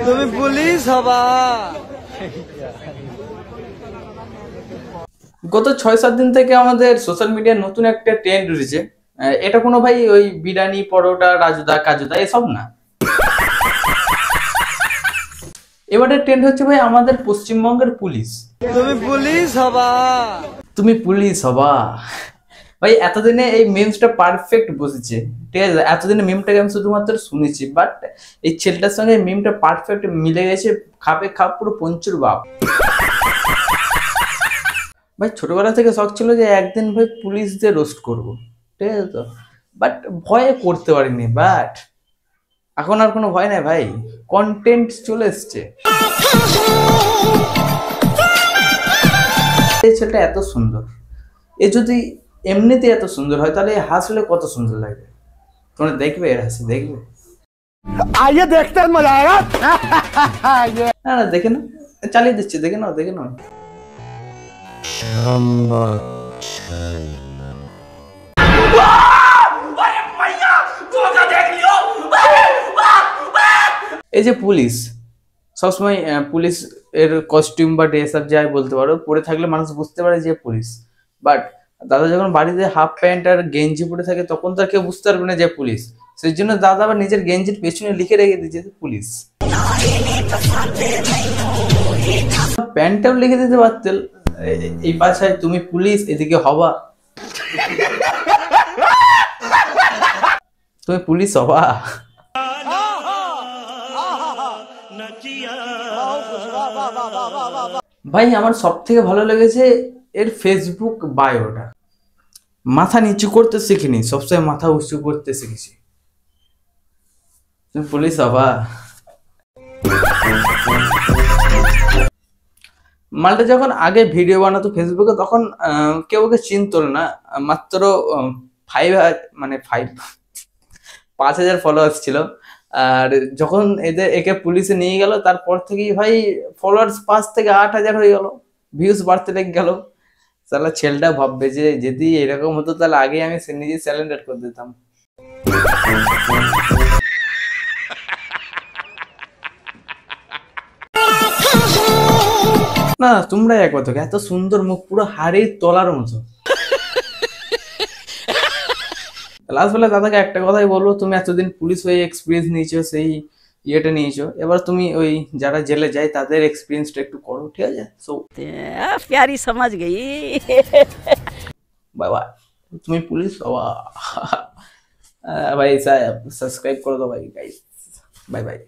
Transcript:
তুমি পুলিশ হবা। গত 6-7 দিন থেকে আমাদের সোশ্যাল মিডিয়ার নতুন একটা ট্রেন্ড উঠেছে। এটা কোনো ভাই ওই বিরিয়ানি, পরোটা, রাজুদা, কাজুদা এসব না। এবারে ট্রেন্ড হচ্ছে ভাই আমাদের পশ্চিমবঙ্গের পুলিশ। তুমি পুলিশ হবা। তুমি পুলিশ হবা। ভাই এতদিনে এই মিমসটা পারফেক্ট বসেছে, ঠিক আছে? এতদিনে মিমটাকে আমি শুধুমাত্র শুনেছি, বাট এই ছেলেটার সঙ্গে মিমটা পারফেক্ট মিলে গেছে, খাপে খাপ পুরো পঞ্চুর বাপ। ভাই ছোটবেলা থেকে শখ ছিল যে একদিন ভাই পুলিশদের রোস্ট করব, ঠিক আছে তো? বাট ভয়ে করতে পারিনি। বাট এখন আর কোনো ভয় নাই ভাই, কন্টেন্ট চলে এসছে। এই ছেলেটা এত সুন্দর, এ যদি এমনিতে এত সুন্দর হয় তাহলে হাসলে কত সুন্দর লাগবে। তোমরা দেখবে এর হাসি, দেখবে। आइए देखते हैं, मजा आएगा। না না, দেখে না, চালিয়ে দিচ্ছি, দেখে নাও, দেখে নাও। এই যে পুলিশ সবসময় পুলিশ এর কস্টিউম বা ড্রেস আপ যাই বলতে পারো পরে থাকলে মানুষ বুঝতে পারে যে পুলিশ। বাট দাদা যখন বাড়িতে হাফ প্যান্ট আর গেঞ্জি পরে থাকে তখন তো আর কেউ বুঝতে পারবে না যে পুলিশ। সেই জন্য দাদা আবার নিজের গেঞ্জির পেছনে লিখে রেখে দিয়েছে পুলিশ। প্যান্টটাও লিখে দিতে পারতেন, এই পাশায় তুমি পুলিশ, এদিকে হবা তুমি পুলিশ হবা। ভাই আমার সব থেকে ভালো লেগেছে এর ফেসবুক বায়োটা। মাথা নিচু করতে শিখিনি, সবসময় মাথা উঁচু করতে শিখেছি। তুমি পুলিশ হবা। মালটা যখন আগে ভিডিও বানাতো ফেসবুকে তখন কেউ ওকে চিনতো না, মাত্র 5,000 ফলোয়ার্স ছিল। আর যখন একে পুলিশে নিয়ে গেল তারপর থেকেই ভাই ফলোয়ার্স 5 থেকে 8,000 হয়ে গেল, ভিউজ বাড়তে লেগে গেল। তাহলে ছেলেটা ভাববে যে যদি এরকম হতো তাহলে আগে আমি নিজে স্যালেন্ডার করে দিতাম। না তোমরা এক কথা, এত সুন্দর মুখ, পুরো হাড়ির তলার মতো। লাস্ট বেলা দাদাকে একটা কথাই বলবো, তুমি এতদিন পুলিশ হয়ে এক্সপিরিয়েন্স নিয়েছো, সেই ইয়েটা নিয়েছো, এবার তুমি ওই যারা জেলে যায় তাদের এক্সপিরিয়েন্সটা একটু করো, ঠিক আছে? সো प्यारी समझ गई। বাবা তুমি পুলিশ বাবা। ভাই সাহেব সাবস্ক্রাইব করে দাও ভাই গাইস, বাই বাই।